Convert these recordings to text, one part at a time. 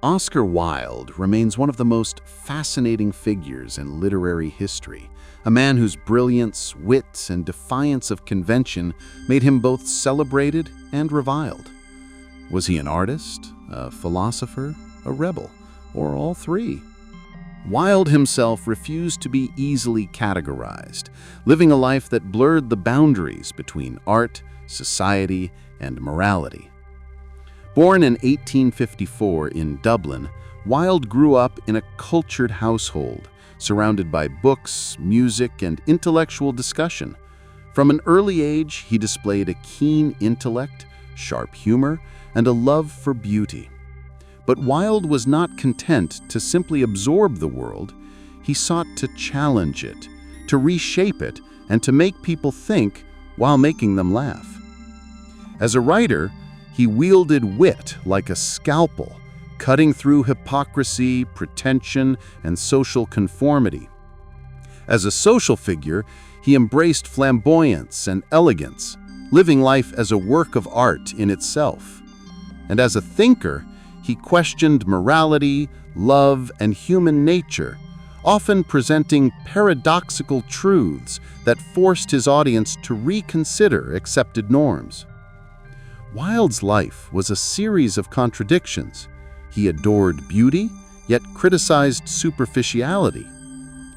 Oscar Wilde remains one of the most fascinating figures in literary history, a man whose brilliance, wit, and defiance of convention made him both celebrated and reviled. Was he an artist, a philosopher, a rebel, or all three? Wilde himself refused to be easily categorized, living a life that blurred the boundaries between art, society, and morality. Born in 1854 in Dublin, Wilde grew up in a cultured household, surrounded by books, music, and intellectual discussion. From an early age, he displayed a keen intellect, sharp humor, and a love for beauty. But Wilde was not content to simply absorb the world. He sought to challenge it, to reshape it, and to make people think while making them laugh. As a writer, he wielded wit like a scalpel, cutting through hypocrisy, pretension, and social conformity. As a social figure, he embraced flamboyance and elegance, living life as a work of art in itself. And as a thinker, he questioned morality, love, and human nature, often presenting paradoxical truths that forced his audience to reconsider accepted norms. Wilde's life was a series of contradictions. He adored beauty, yet criticized superficiality.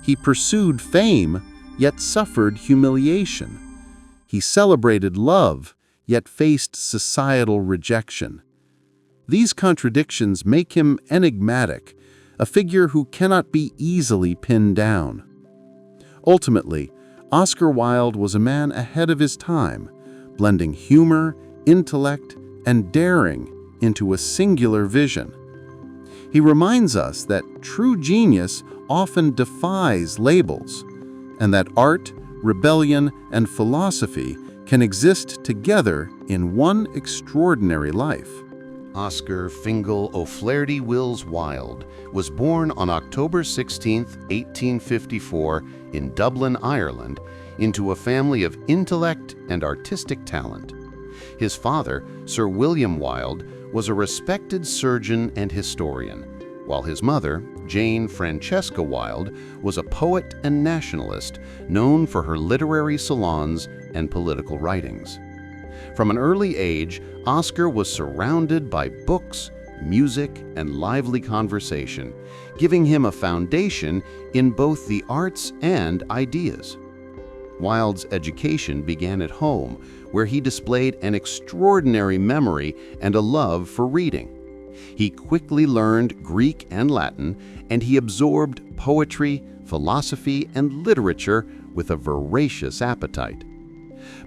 He pursued fame, yet suffered humiliation. He celebrated love, yet faced societal rejection. These contradictions make him enigmatic, a figure who cannot be easily pinned down. Ultimately, Oscar Wilde was a man ahead of his time, blending humor, intellect, and daring into a singular vision. He reminds us that true genius often defies labels, and that art, rebellion, and philosophy can exist together in one extraordinary life. Oscar Fingal O'Flaherty Wills Wilde was born on October 16, 1854, in Dublin, Ireland, into a family of intellect and artistic talent. His father, Sir William Wilde, was a respected surgeon and historian, while his mother, Jane Francesca Wilde, was a poet and nationalist known for her literary salons and political writings. From an early age, Oscar was surrounded by books, music, and lively conversation, giving him a foundation in both the arts and ideas. Wilde's education began at home, where he displayed an extraordinary memory and a love for reading. He quickly learned Greek and Latin, and he absorbed poetry, philosophy, and literature with a voracious appetite.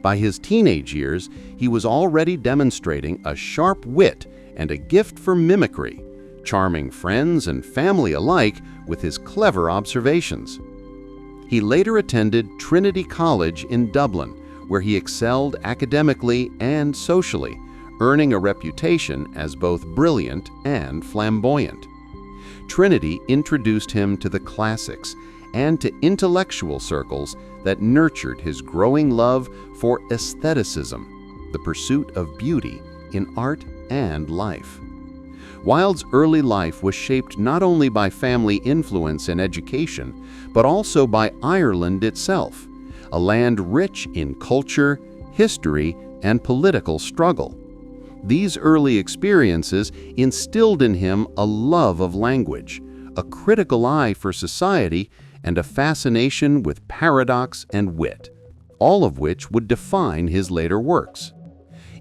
By his teenage years, he was already demonstrating a sharp wit and a gift for mimicry, charming friends and family alike with his clever observations. He later attended Trinity College in Dublin, where he excelled academically and socially, earning a reputation as both brilliant and flamboyant. Trinity introduced him to the classics and to intellectual circles that nurtured his growing love for aestheticism, the pursuit of beauty in art and life. Wilde's early life was shaped not only by family influence and education, but also by Ireland itself, a land rich in culture, history, and political struggle. These early experiences instilled in him a love of language, a critical eye for society, and a fascination with paradox and wit, all of which would define his later works.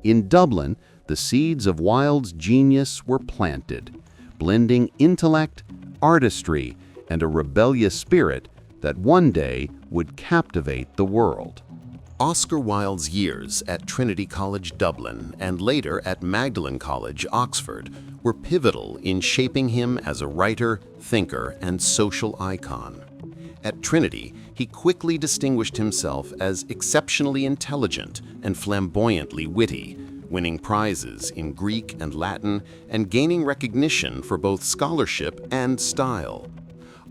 In Dublin, the seeds of Wilde's genius were planted, blending intellect, artistry, and a rebellious spirit that one day would captivate the world. Oscar Wilde's years at Trinity College, Dublin, and later at Magdalen College, Oxford, were pivotal in shaping him as a writer, thinker, and social icon. At Trinity, he quickly distinguished himself as exceptionally intelligent and flamboyantly witty, winning prizes in Greek and Latin and gaining recognition for both scholarship and style.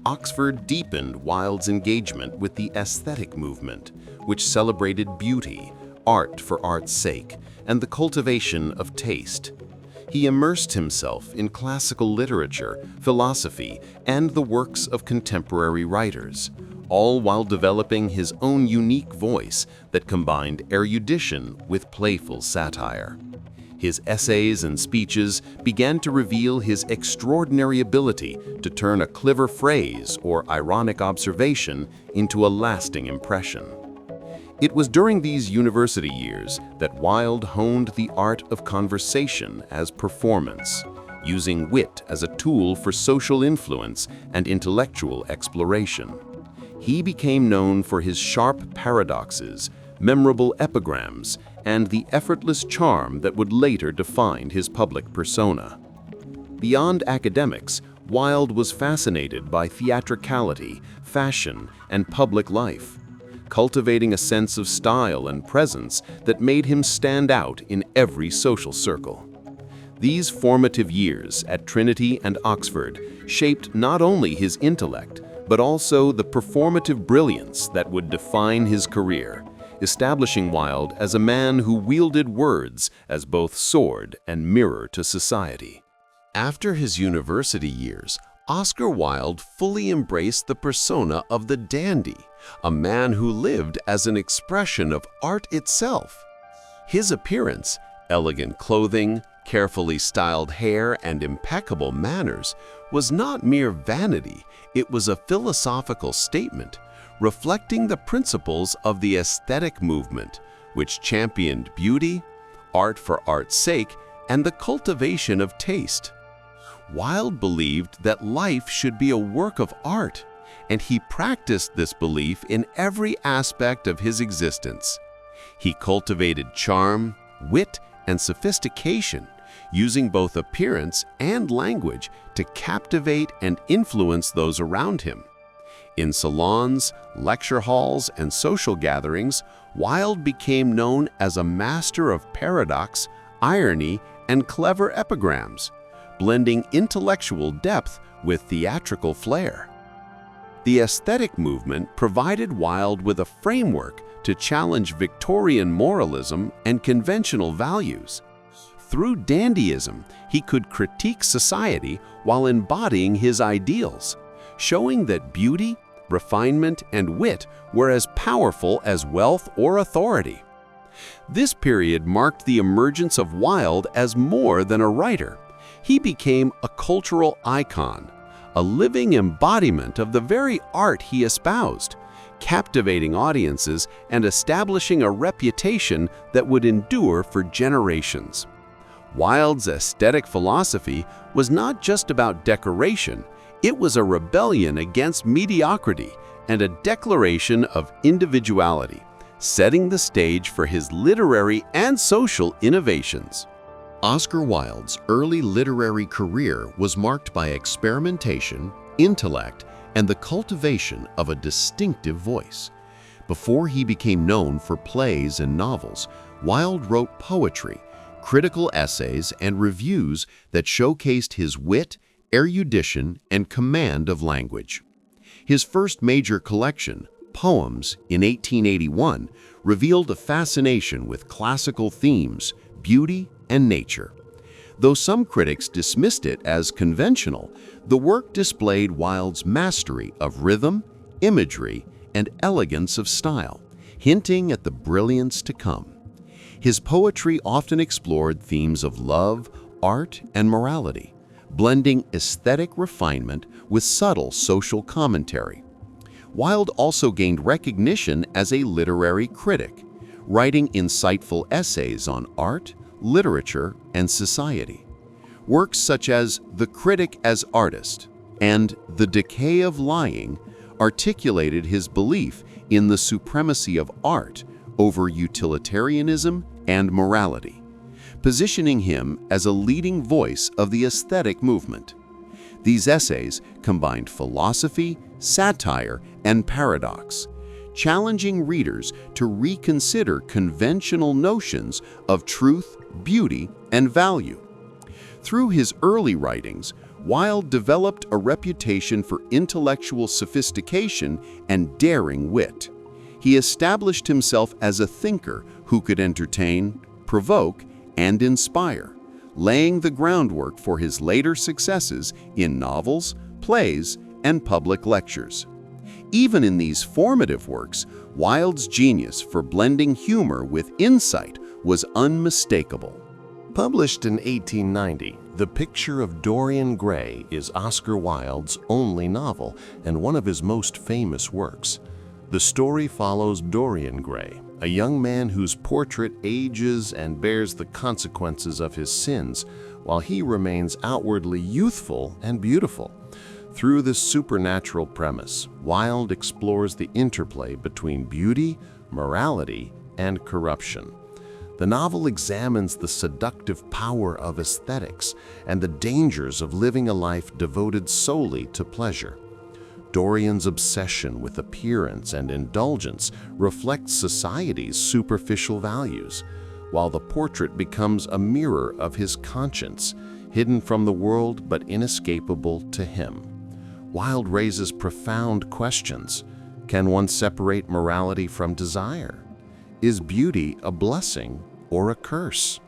Oxford deepened Wilde's engagement with the aesthetic movement, which celebrated beauty, art for art's sake, and the cultivation of taste. He immersed himself in classical literature, philosophy, and the works of contemporary writers, all while developing his own unique voice that combined erudition with playful satire. His essays and speeches began to reveal his extraordinary ability to turn a clever phrase or ironic observation into a lasting impression. It was during these university years that Wilde honed the art of conversation as performance, using wit as a tool for social influence and intellectual exploration. He became known for his sharp paradoxes, memorable epigrams, and the effortless charm that would later define his public persona. Beyond academics, Wilde was fascinated by theatricality, fashion, and public life, cultivating a sense of style and presence that made him stand out in every social circle. These formative years at Trinity and Oxford shaped not only his intellect, but also the performative brilliance that would define his career, establishing Wilde as a man who wielded words as both sword and mirror to society. After his university years, Oscar Wilde fully embraced the persona of the dandy, a man who lived as an expression of art itself. His appearance, elegant clothing, carefully styled hair, and impeccable manners was not mere vanity, it was a philosophical statement, reflecting the principles of the aesthetic movement, which championed beauty, art for art's sake, and the cultivation of taste. Wilde believed that life should be a work of art, and he practiced this belief in every aspect of his existence. He cultivated charm, wit, and sophistication, using both appearance and language to captivate and influence those around him. In salons, lecture halls, and social gatherings, Wilde became known as a master of paradox, irony, and clever epigrams, blending intellectual depth with theatrical flair. The aesthetic movement provided Wilde with a framework to challenge Victorian moralism and conventional values. Through dandyism, he could critique society while embodying his ideals, showing that beauty, refinement, and wit were as powerful as wealth or authority. This period marked the emergence of Wilde as more than a writer. He became a cultural icon, a living embodiment of the very art he espoused, captivating audiences and establishing a reputation that would endure for generations. Wilde's aesthetic philosophy was not just about decoration, it was a rebellion against mediocrity and a declaration of individuality, setting the stage for his literary and social innovations. Oscar Wilde's early literary career was marked by experimentation, intellect, and the cultivation of a distinctive voice. Before he became known for plays and novels, Wilde wrote poetry, critical essays, and reviews that showcased his wit, erudition, and command of language. His first major collection, Poems, in 1881, revealed a fascination with classical themes, beauty, and nature. Though some critics dismissed it as conventional, the work displayed Wilde's mastery of rhythm, imagery, and elegance of style, hinting at the brilliance to come. His poetry often explored themes of love, art, and morality, blending aesthetic refinement with subtle social commentary. Wilde also gained recognition as a literary critic, writing insightful essays on art, literature, and society. Works such as The Critic as Artist and The Decay of Lying articulated his belief in the supremacy of art over utilitarianism and morality, positioning him as a leading voice of the aesthetic movement. These essays combined philosophy, satire, and paradox, challenging readers to reconsider conventional notions of truth, beauty, and value. Through his early writings, Wilde developed a reputation for intellectual sophistication and daring wit. He established himself as a thinker who could entertain, provoke, and inspire, laying the groundwork for his later successes in novels, plays, and public lectures. Even in these formative works, Wilde's genius for blending humor with insight was unmistakable. Published in 1890, The Picture of Dorian Gray is Oscar Wilde's only novel and one of his most famous works. The story follows Dorian Gray, a young man whose portrait ages and bears the consequences of his sins, while he remains outwardly youthful and beautiful. Through this supernatural premise, Wilde explores the interplay between beauty, morality, and corruption. The novel examines the seductive power of aesthetics and the dangers of living a life devoted solely to pleasure. Dorian's obsession with appearance and indulgence reflects society's superficial values, while the portrait becomes a mirror of his conscience, hidden from the world but inescapable to him. Wilde raises profound questions. Can one separate morality from desire? Is beauty a blessing or a curse?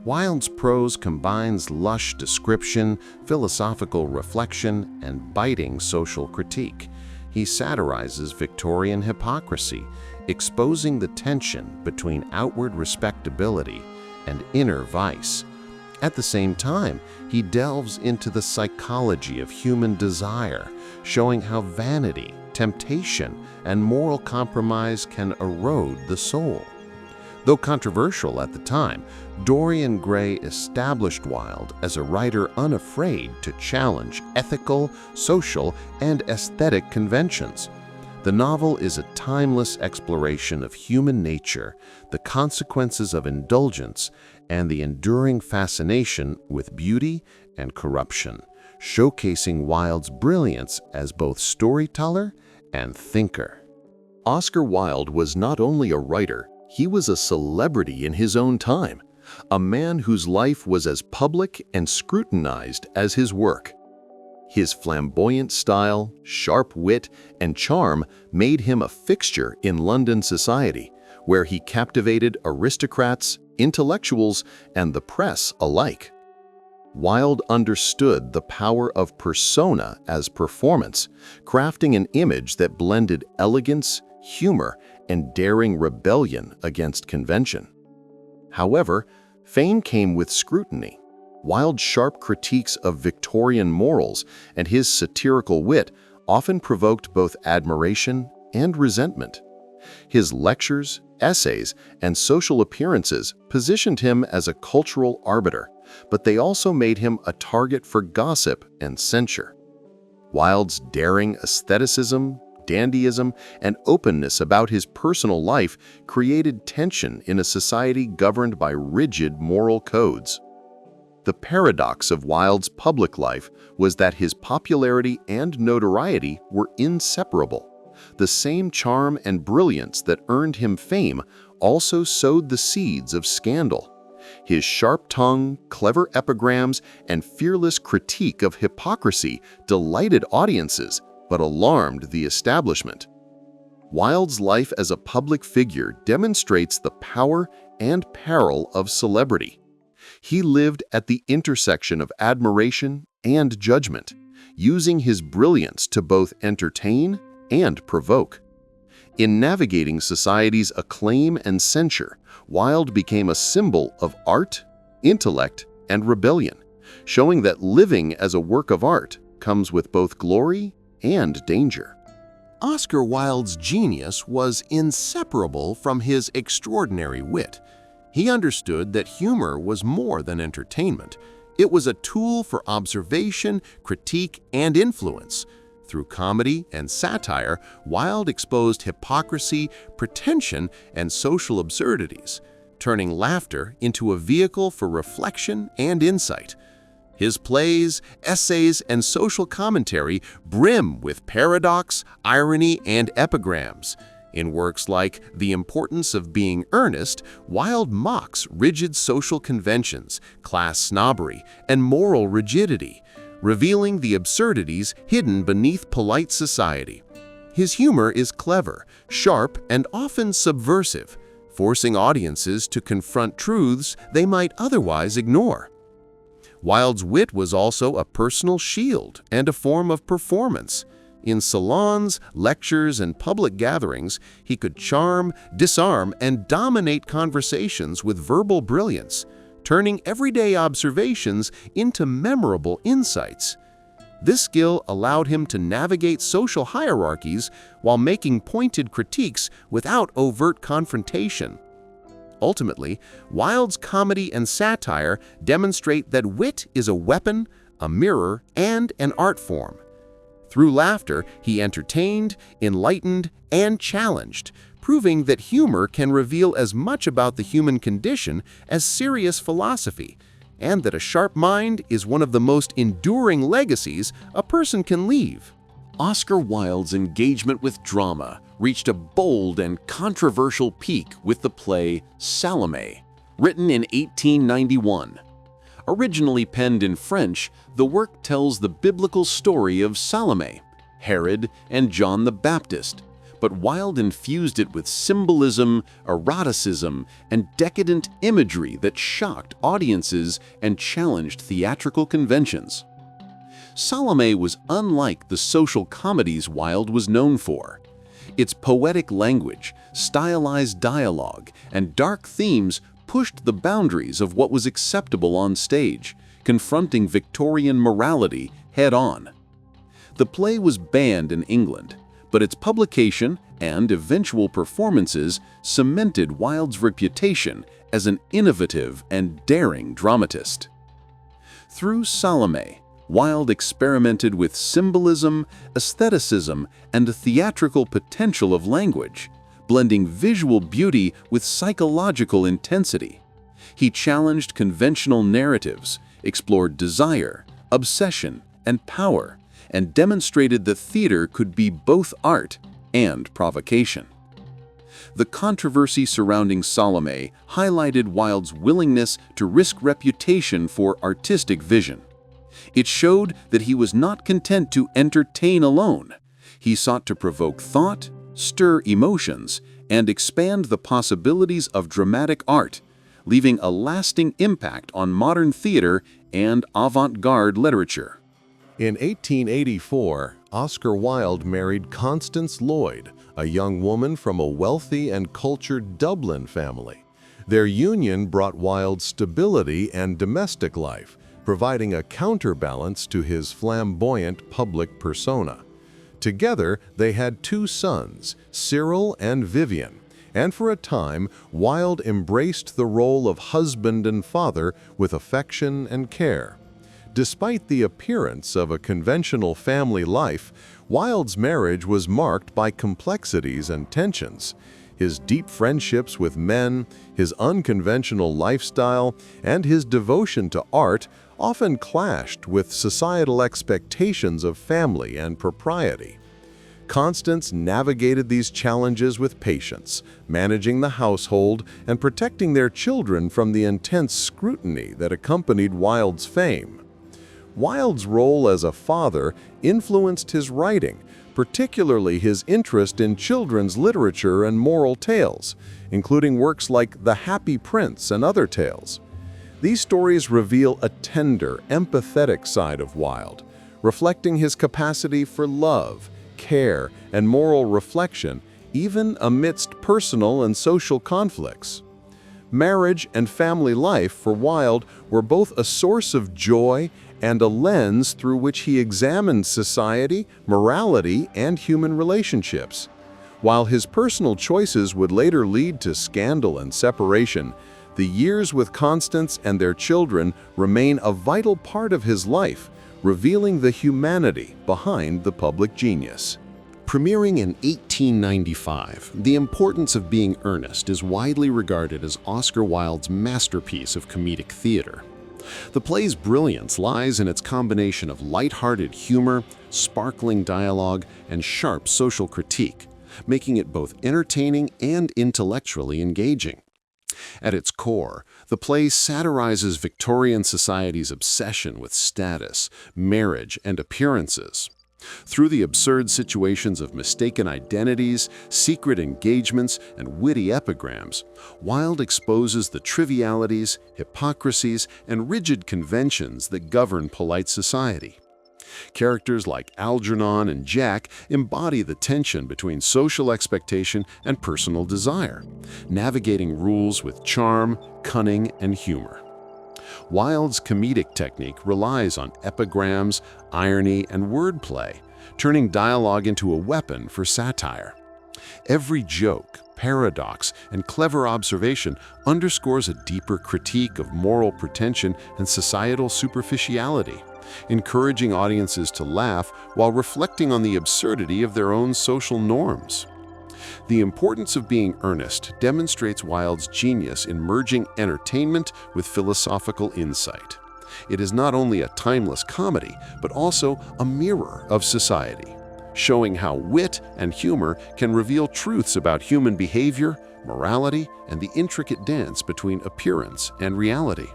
Wilde's prose combines lush description, philosophical reflection, and biting social critique. He satirizes Victorian hypocrisy, exposing the tension between outward respectability and inner vice. At the same time, he delves into the psychology of human desire, showing how vanity, temptation, and moral compromise can erode the soul. Though controversial at the time, Dorian Gray established Wilde as a writer unafraid to challenge ethical, social, and aesthetic conventions. The novel is a timeless exploration of human nature, the consequences of indulgence, and the enduring fascination with beauty and corruption, showcasing Wilde's brilliance as both storyteller and thinker. Oscar Wilde was not only a writer, he was a celebrity in his own time, a man whose life was as public and scrutinized as his work. His flamboyant style, sharp wit, and charm made him a fixture in London society, where he captivated aristocrats, intellectuals, and the press alike. Wilde understood the power of persona as performance, crafting an image that blended elegance, humor, and daring rebellion against convention. However, fame came with scrutiny. Wilde's sharp critiques of Victorian morals and his satirical wit often provoked both admiration and resentment. His lectures, essays, and social appearances positioned him as a cultural arbiter, but they also made him a target for gossip and censure. Wilde's daring aestheticism, dandyism, and openness about his personal life created tension in a society governed by rigid moral codes. The paradox of Wilde's public life was that his popularity and notoriety were inseparable. The same charm and brilliance that earned him fame also sowed the seeds of scandal. His sharp tongue, clever epigrams, and fearless critique of hypocrisy delighted audiences but alarmed the establishment. Wilde's life as a public figure demonstrates the power and peril of celebrity. He lived at the intersection of admiration and judgment, using his brilliance to both entertain and provoke. In navigating society's acclaim and censure, Wilde became a symbol of art, intellect, and rebellion, showing that living as a work of art comes with both glory and danger. Oscar Wilde's genius was inseparable from his extraordinary wit. He understood that humor was more than entertainment. It was a tool for observation, critique, and influence. Through comedy and satire, Wilde exposed hypocrisy, pretension, and social absurdities, turning laughter into a vehicle for reflection and insight. His plays, essays, and social commentary brim with paradox, irony, and epigrams. In works like The Importance of Being Earnest, Wilde mocks rigid social conventions, class snobbery, and moral rigidity, revealing the absurdities hidden beneath polite society. His humor is clever, sharp, and often subversive, forcing audiences to confront truths they might otherwise ignore. Wilde's wit was also a personal shield and a form of performance. In salons, lectures, and public gatherings, he could charm, disarm, and dominate conversations with verbal brilliance, turning everyday observations into memorable insights. This skill allowed him to navigate social hierarchies while making pointed critiques without overt confrontation. Ultimately, Wilde's comedy and satire demonstrate that wit is a weapon, a mirror, and an art form. Through laughter, he entertained, enlightened, and challenged, proving that humor can reveal as much about the human condition as serious philosophy, and that a sharp mind is one of the most enduring legacies a person can leave. Oscar Wilde's engagement with drama reached a bold and controversial peak with the play Salomé, written in 1891. Originally penned in French, the work tells the biblical story of Salomé, Herod, and John the Baptist, but Wilde infused it with symbolism, eroticism, and decadent imagery that shocked audiences and challenged theatrical conventions. Salomé was unlike the social comedies Wilde was known for. Its poetic language, stylized dialogue, and dark themes pushed the boundaries of what was acceptable on stage, confronting Victorian morality head-on. The play was banned in England, but its publication and eventual performances cemented Wilde's reputation as an innovative and daring dramatist. Through Salomé, Wilde experimented with symbolism, aestheticism, and the theatrical potential of language, blending visual beauty with psychological intensity. He challenged conventional narratives, explored desire, obsession, and power, and demonstrated that theater could be both art and provocation. The controversy surrounding Salomé highlighted Wilde's willingness to risk reputation for artistic vision. It showed that he was not content to entertain alone. He sought to provoke thought, stir emotions, and expand the possibilities of dramatic art, leaving a lasting impact on modern theater and avant-garde literature. In 1884, Oscar Wilde married Constance Lloyd, a young woman from a wealthy and cultured Dublin family. Their union brought Wilde stability and domestic life, providing a counterbalance to his flamboyant public persona. Together, they had two sons, Cyril and Vivian, and for a time, Wilde embraced the role of husband and father with affection and care. Despite the appearance of a conventional family life, Wilde's marriage was marked by complexities and tensions. His deep friendships with men, his unconventional lifestyle, and his devotion to art often clashed with societal expectations of family and propriety. Constance navigated these challenges with patience, managing the household and protecting their children from the intense scrutiny that accompanied Wilde's fame. Wilde's role as a father influenced his writing, particularly his interest in children's literature and moral tales, including works like The Happy Prince and other tales. These stories reveal a tender, empathetic side of Wilde, reflecting his capacity for love, care, and moral reflection, even amidst personal and social conflicts. Marriage and family life for Wilde were both a source of joy and a lens through which he examined society, morality, and human relationships. While his personal choices would later lead to scandal and separation, the years with Constance and their children remain a vital part of his life, revealing the humanity behind the public genius. Premiering in 1895, The Importance of Being Earnest is widely regarded as Oscar Wilde's masterpiece of comedic theater. The play's brilliance lies in its combination of light-hearted humor, sparkling dialogue, and sharp social critique, making it both entertaining and intellectually engaging. At its core, the play satirizes Victorian society's obsession with status, marriage, and appearances. Through the absurd situations of mistaken identities, secret engagements, and witty epigrams, Wilde exposes the trivialities, hypocrisies, and rigid conventions that govern polite society. Characters like Algernon and Jack embody the tension between social expectation and personal desire, navigating rules with charm, cunning, and humor. Wilde's comedic technique relies on epigrams, irony, and wordplay, turning dialogue into a weapon for satire. Every joke, paradox, and clever observation underscores a deeper critique of moral pretension and societal superficiality, encouraging audiences to laugh while reflecting on the absurdity of their own social norms. The importance of being earnest demonstrates Wilde's genius in merging entertainment with philosophical insight. It is not only a timeless comedy, but also a mirror of society, showing how wit and humor can reveal truths about human behavior, morality, and the intricate dance between appearance and reality.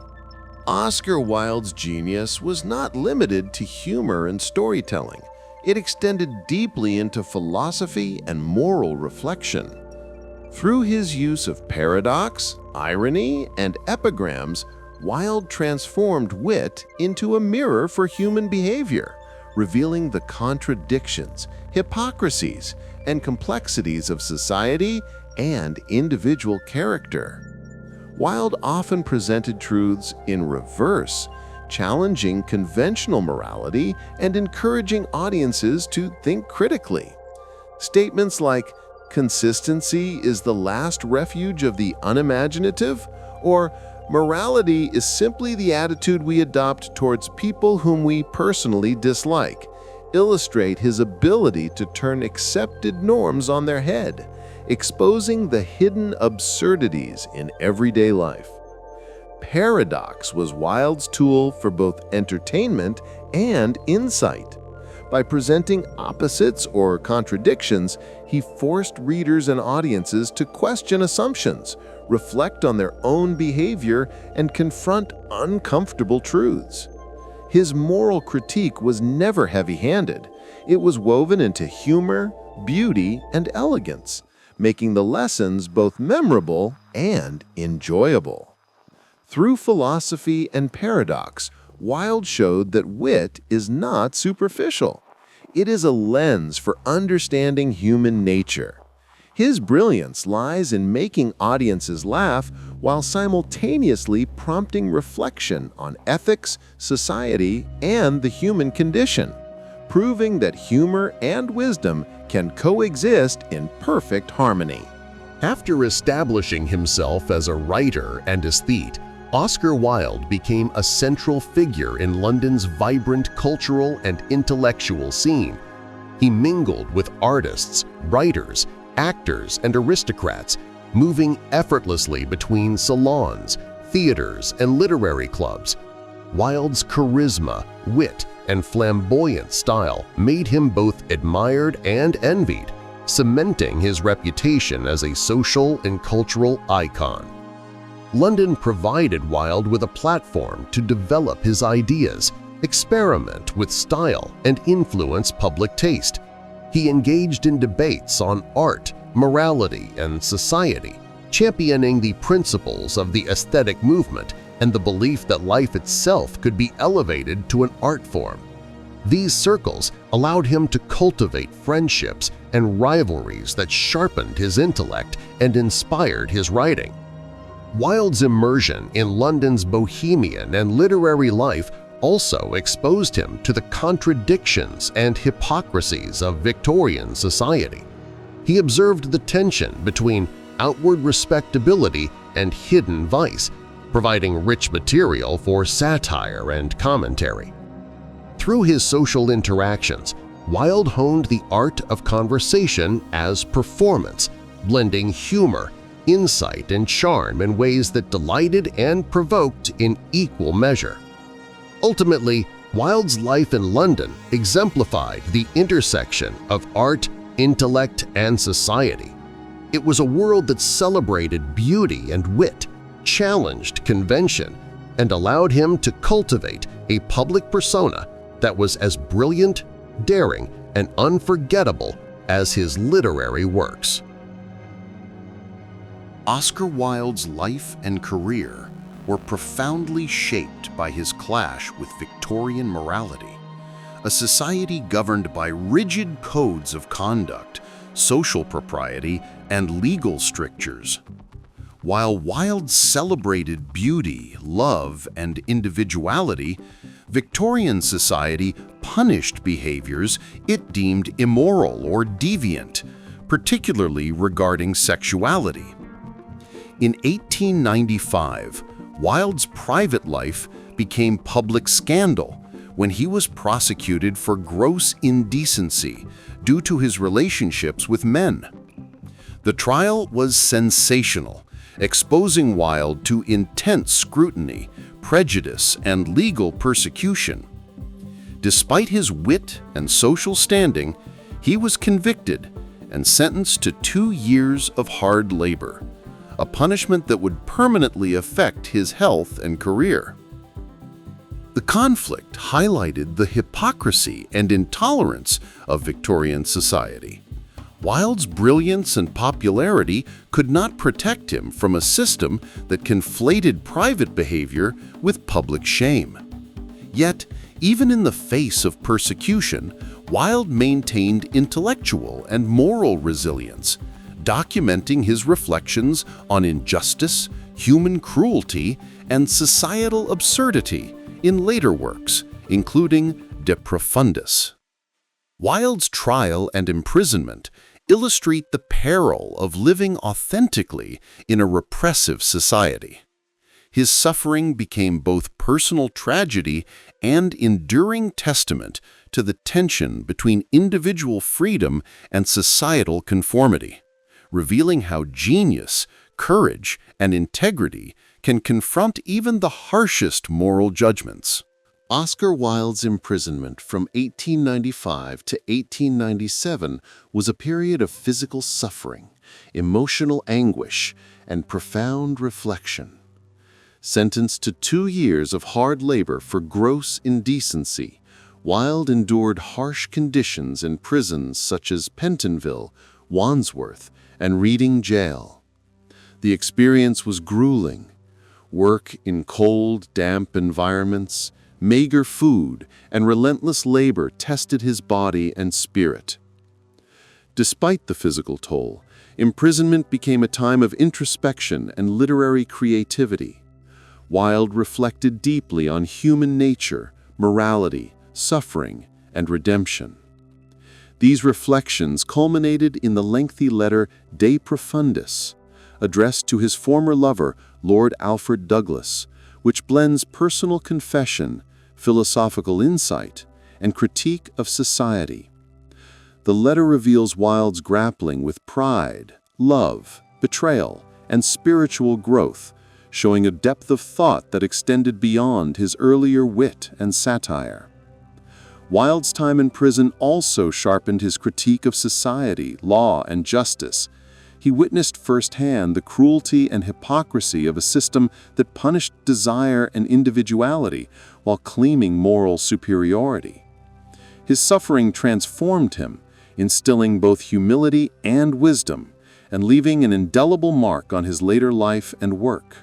Oscar Wilde's genius was not limited to humor and storytelling. It extended deeply into philosophy and moral reflection. Through his use of paradox, irony, and epigrams, Wilde transformed wit into a mirror for human behavior, revealing the contradictions, hypocrisies, and complexities of society and individual character. Wilde often presented truths in reverse, challenging conventional morality and encouraging audiences to think critically. Statements like, "Consistency is the last refuge of the unimaginative," or "Morality is simply the attitude we adopt towards people whom we personally dislike," illustrate his ability to turn accepted norms on their head, exposing the hidden absurdities in everyday life. Paradox was Wilde's tool for both entertainment and insight. By presenting opposites or contradictions, he forced readers and audiences to question assumptions, reflect on their own behavior, and confront uncomfortable truths. His moral critique was never heavy-handed. It was woven into humor, beauty, and elegance, making the lessons both memorable and enjoyable. Through philosophy and paradox, Wilde showed that wit is not superficial. It is a lens for understanding human nature. His brilliance lies in making audiences laugh while simultaneously prompting reflection on ethics, society, and the human condition, proving that humor and wisdom can coexist in perfect harmony. After establishing himself as a writer and aesthete, Oscar Wilde became a central figure in London's vibrant cultural and intellectual scene. He mingled with artists, writers, actors, and aristocrats, moving effortlessly between salons, theaters, and literary clubs. Wilde's charisma, wit, and flamboyant style made him both admired and envied, cementing his reputation as a social and cultural icon. London provided Wilde with a platform to develop his ideas, experiment with style, and influence public taste. He engaged in debates on art, morality, and society, championing the principles of the aesthetic movement and the belief that life itself could be elevated to an art form. These circles allowed him to cultivate friendships and rivalries that sharpened his intellect and inspired his writing. Wilde's immersion in London's bohemian and literary life also exposed him to the contradictions and hypocrisies of Victorian society. He observed the tension between outward respectability and hidden vice, providing rich material for satire and commentary. Through his social interactions, Wilde honed the art of conversation as performance, blending humor, insight, and charm in ways that delighted and provoked in equal measure. Ultimately, Wilde's life in London exemplified the intersection of art, intellect, and society. It was a world that celebrated beauty and wit, challenged convention, and allowed him to cultivate a public persona that was as brilliant, daring, and unforgettable as his literary works. Oscar Wilde's life and career were profoundly shaped by his clash with Victorian morality, a society governed by rigid codes of conduct, social propriety, and legal strictures. While Wilde celebrated beauty, love, and individuality, Victorian society punished behaviors it deemed immoral or deviant, particularly regarding sexuality. In 1895, Wilde's private life became public scandal when he was prosecuted for gross indecency due to his relationships with men. The trial was sensational, exposing Wilde to intense scrutiny, prejudice, and legal persecution. Despite his wit and social standing, he was convicted and sentenced to 2 years of hard labor, a punishment that would permanently affect his health and career. The conflict highlighted the hypocrisy and intolerance of Victorian society. Wilde's brilliance and popularity could not protect him from a system that conflated private behavior with public shame. Yet, even in the face of persecution, Wilde maintained intellectual and moral resilience, documenting his reflections on injustice, human cruelty, and societal absurdity in later works, including De Profundis. Wilde's trial and imprisonment illustrate the peril of living authentically in a repressive society. His suffering became both personal tragedy and enduring testament to the tension between individual freedom and societal conformity, revealing how genius, courage, and integrity can confront even the harshest moral judgments. Oscar Wilde's imprisonment from 1895 to 1897 was a period of physical suffering, emotional anguish, and profound reflection. Sentenced to 2 years of hard labor for gross indecency, Wilde endured harsh conditions in prisons such as Pentonville, Wandsworth, and Reading Gaol. The experience was grueling. Work in cold, damp environments, meager food, and relentless labor tested his body and spirit. Despite the physical toll, imprisonment became a time of introspection and literary creativity. Wilde reflected deeply on human nature, morality, suffering, and redemption. These reflections culminated in the lengthy letter De Profundis, addressed to his former lover, Lord Alfred Douglas, which blends personal confession, philosophical insight, and critique of society. The letter reveals Wilde's grappling with pride, love, betrayal, and spiritual growth, showing a depth of thought that extended beyond his earlier wit and satire. Wilde's time in prison also sharpened his critique of society, law, and justice. He witnessed firsthand the cruelty and hypocrisy of a system that punished desire and individuality while claiming moral superiority. His suffering transformed him, instilling both humility and wisdom, and leaving an indelible mark on his later life and work.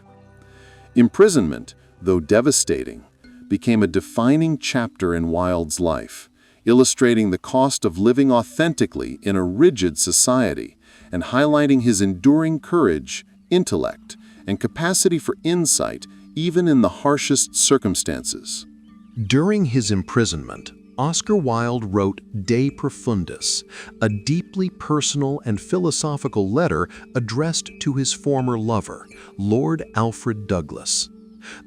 Imprisonment, though devastating, became a defining chapter in Wilde's life, illustrating the cost of living authentically in a rigid society and highlighting his enduring courage, intellect, and capacity for insight even in the harshest circumstances. During his imprisonment, Oscar Wilde wrote De Profundis, a deeply personal and philosophical letter addressed to his former lover, Lord Alfred Douglas.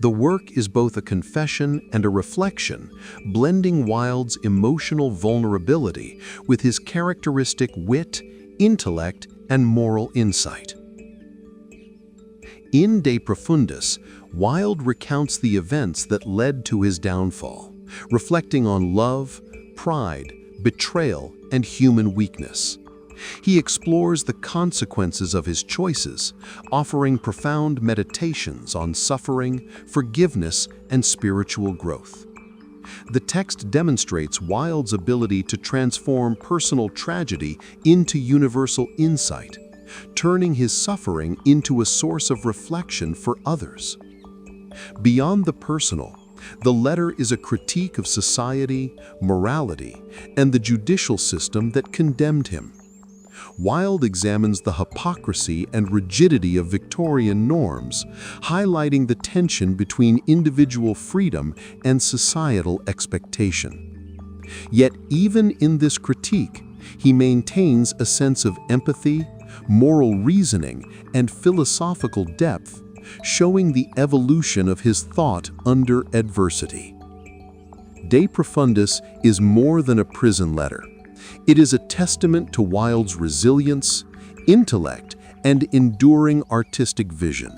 The work is both a confession and a reflection, blending Wilde's emotional vulnerability with his characteristic wit, intellect, and moral insight. In De Profundis, Wilde recounts the events that led to his downfall, reflecting on love, pride, betrayal, and human weakness. He explores the consequences of his choices, offering profound meditations on suffering, forgiveness, and spiritual growth. The text demonstrates Wilde's ability to transform personal tragedy into universal insight, turning his suffering into a source of reflection for others. Beyond the personal, the letter is a critique of society, morality, and the judicial system that condemned him. Wilde examines the hypocrisy and rigidity of Victorian norms, highlighting the tension between individual freedom and societal expectation. Yet even in this critique, he maintains a sense of empathy, moral reasoning, and philosophical depth, showing the evolution of his thought under adversity. De Profundis is more than a prison letter. It is a testament to Wilde's resilience, intellect, and enduring artistic vision.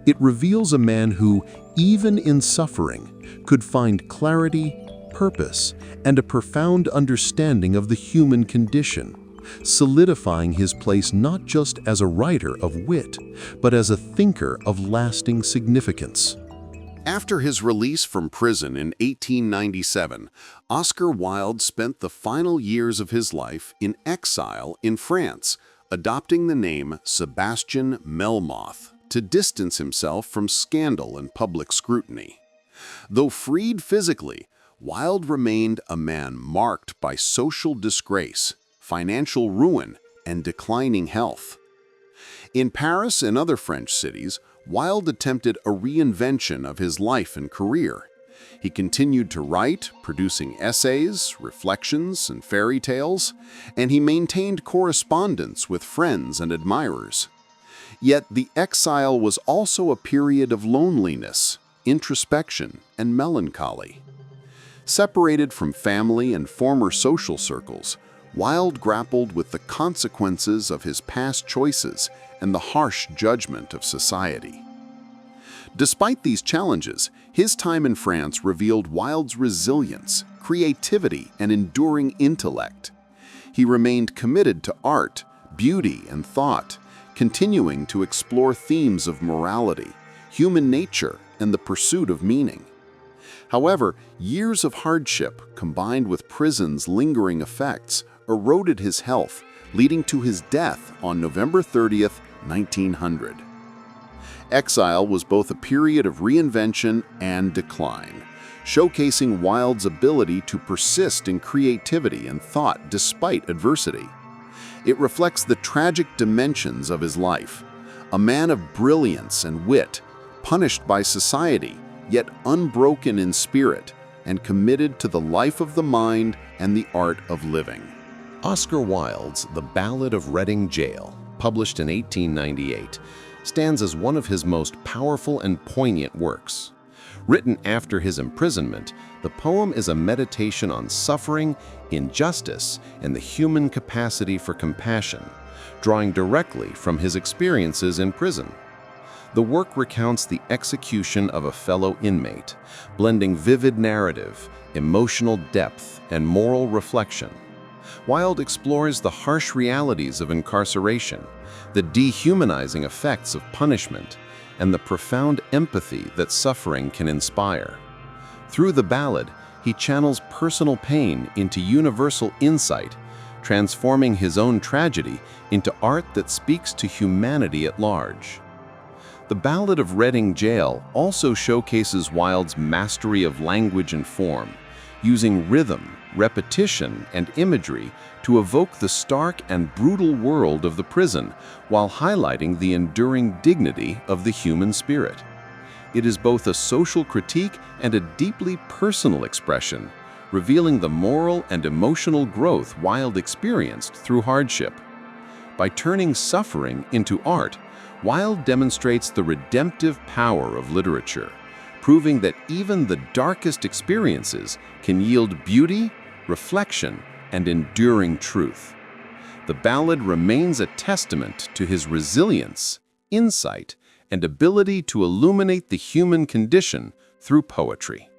It reveals a man who, even in suffering, could find clarity, purpose, and a profound understanding of the human condition, solidifying his place not just as a writer of wit, but as a thinker of lasting significance. After his release from prison in 1897, Oscar Wilde spent the final years of his life in exile in France, adopting the name Sebastian Melmoth to distance himself from scandal and public scrutiny. Though freed physically, Wilde remained a man marked by social disgrace, financial ruin, and declining health. In Paris and other French cities, Wilde attempted a reinvention of his life and career. He continued to write, producing essays, reflections, and fairy tales, and he maintained correspondence with friends and admirers. Yet the exile was also a period of loneliness, introspection, and melancholy. Separated from family and former social circles, Wilde grappled with the consequences of his past choices and the harsh judgment of society. Despite these challenges, his time in France revealed Wilde's resilience, creativity, and enduring intellect. He remained committed to art, beauty, and thought, continuing to explore themes of morality, human nature, and the pursuit of meaning. However, years of hardship, combined with prison's lingering effects, eroded his health, leading to his death on November 30th, 1900. Exile was both a period of reinvention and decline, showcasing Wilde's ability to persist in creativity and thought despite adversity. It reflects the tragic dimensions of his life, a man of brilliance and wit, punished by society, yet unbroken in spirit, and committed to the life of the mind and the art of living. Oscar Wilde's The Ballad of Reading Gaol, published in 1898, stands as one of his most powerful and poignant works. Written after his imprisonment, the poem is a meditation on suffering, injustice, and the human capacity for compassion, drawing directly from his experiences in prison. The work recounts the execution of a fellow inmate, blending vivid narrative, emotional depth, and moral reflection. Wilde explores the harsh realities of incarceration, the dehumanizing effects of punishment, and the profound empathy that suffering can inspire. Through the ballad, he channels personal pain into universal insight, transforming his own tragedy into art that speaks to humanity at large. The Ballad of Reading Gaol also showcases Wilde's mastery of language and form, using rhythm, repetition, and imagery to evoke the stark and brutal world of the prison while highlighting the enduring dignity of the human spirit. It is both a social critique and a deeply personal expression, revealing the moral and emotional growth Wilde experienced through hardship. By turning suffering into art, Wilde demonstrates the redemptive power of literature, proving that even the darkest experiences can yield beauty, reflection, and enduring truth. The ballad remains a testament to his resilience, insight, and ability to illuminate the human condition through poetry.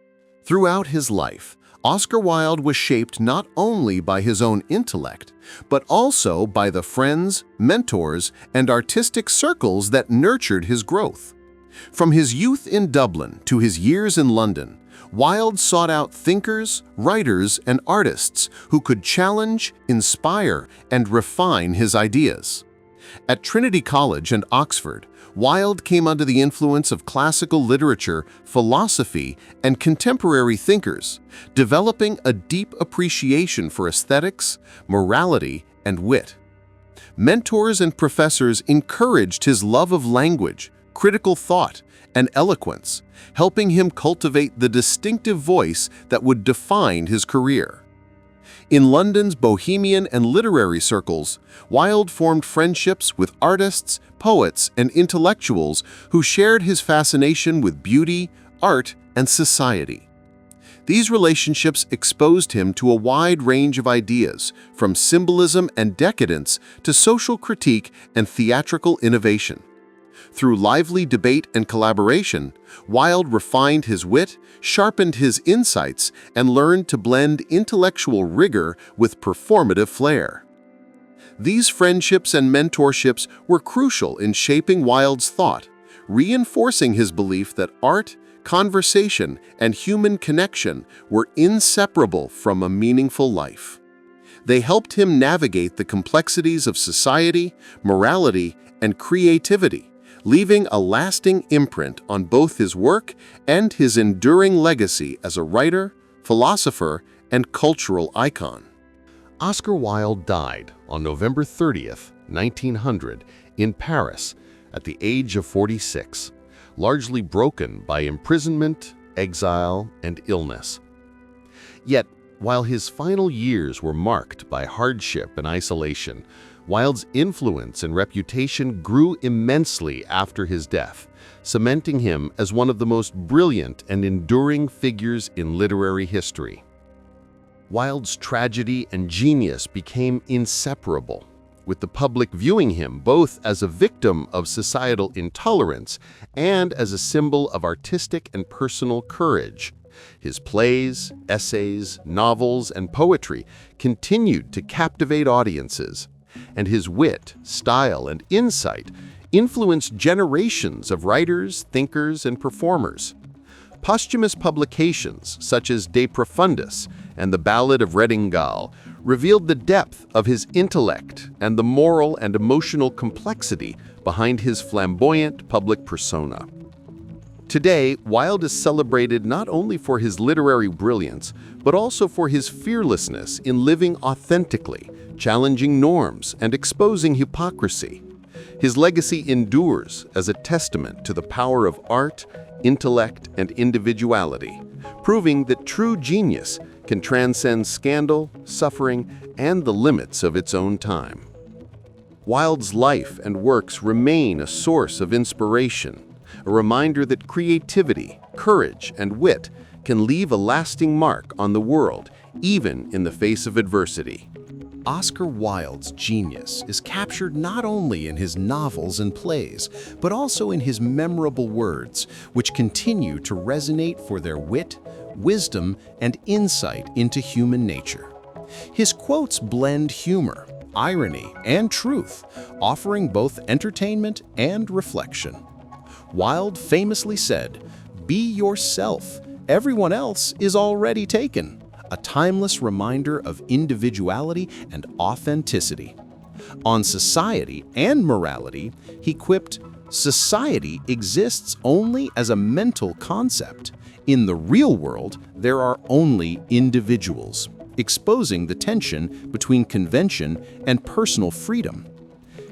Throughout his life, Oscar Wilde was shaped not only by his own intellect, but also by the friends, mentors, and artistic circles that nurtured his growth. From his youth in Dublin to his years in London, Wilde sought out thinkers, writers, and artists who could challenge, inspire, and refine his ideas. At Trinity College and Oxford, Wilde came under the influence of classical literature, philosophy, and contemporary thinkers, developing a deep appreciation for aesthetics, morality, and wit. Mentors and professors encouraged his love of language, critical thought, and eloquence, helping him cultivate the distinctive voice that would define his career. In London's Bohemian and literary circles, Wilde formed friendships with artists, poets, and intellectuals who shared his fascination with beauty, art, and society. These relationships exposed him to a wide range of ideas, from symbolism and decadence to social critique and theatrical innovation. Through lively debate and collaboration, Wilde refined his wit, sharpened his insights, and learned to blend intellectual rigor with performative flair. These friendships and mentorships were crucial in shaping Wilde's thought, reinforcing his belief that art, conversation, and human connection were inseparable from a meaningful life. They helped him navigate the complexities of society, morality, and creativity, leaving a lasting imprint on both his work and his enduring legacy as a writer, philosopher, and cultural icon. Oscar Wilde died on November 30th, 1900, in Paris at the age of 46, largely broken by imprisonment, exile, and illness. Yet, while his final years were marked by hardship and isolation, Wilde's influence and reputation grew immensely after his death, cementing him as one of the most brilliant and enduring figures in literary history. Wilde's tragedy and genius became inseparable, with the public viewing him both as a victim of societal intolerance and as a symbol of artistic and personal courage. His plays, essays, novels, and poetry continued to captivate audiences, and his wit, style, and insight influenced generations of writers, thinkers, and performers. Posthumous publications such as De Profundis and the Ballad of Gaol revealed the depth of his intellect and the moral and emotional complexity behind his flamboyant public persona. Today, Wilde is celebrated not only for his literary brilliance, but also for his fearlessness in living authentically, challenging norms, and exposing hypocrisy. His legacy endures as a testament to the power of art, intellect, and individuality, proving that true genius can transcend scandal, suffering, and the limits of its own time. Wilde's life and works remain a source of inspiration, a reminder that creativity, courage, and wit can leave a lasting mark on the world, even in the face of adversity. Oscar Wilde's genius is captured not only in his novels and plays, but also in his memorable words, which continue to resonate for their wit, wisdom, and insight into human nature. His quotes blend humor, irony, and truth, offering both entertainment and reflection. Wilde famously said, "Be yourself. Everyone else is already taken," a timeless reminder of individuality and authenticity. On society and morality, he quipped, "Society exists only as a mental concept. In the real world, there are only individuals," exposing the tension between convention and personal freedom.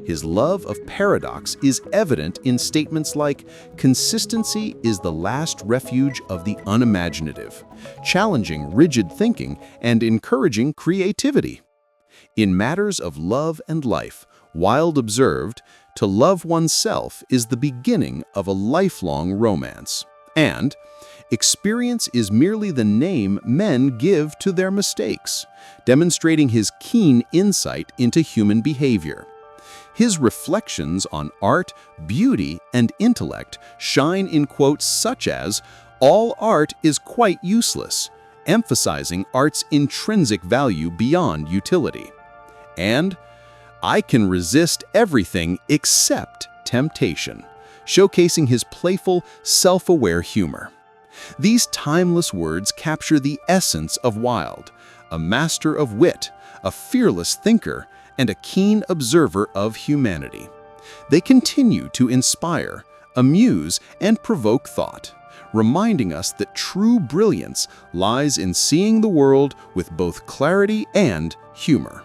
His love of paradox is evident in statements like, "Consistency is the last refuge of the unimaginative," challenging rigid thinking and encouraging creativity. In matters of love and life, Wilde observed, "To love oneself is the beginning of a lifelong romance," and "Experience is merely the name men give to their mistakes," demonstrating his keen insight into human behavior. His reflections on art, beauty, and intellect shine in quotes such as, "All art is quite useless," emphasizing art's intrinsic value beyond utility. And, "I can resist everything except temptation," showcasing his playful, self-aware humor. These timeless words capture the essence of Wilde, a master of wit, a fearless thinker, and a keen observer of humanity. They continue to inspire, amuse, and provoke thought, reminding us that true brilliance lies in seeing the world with both clarity and humor.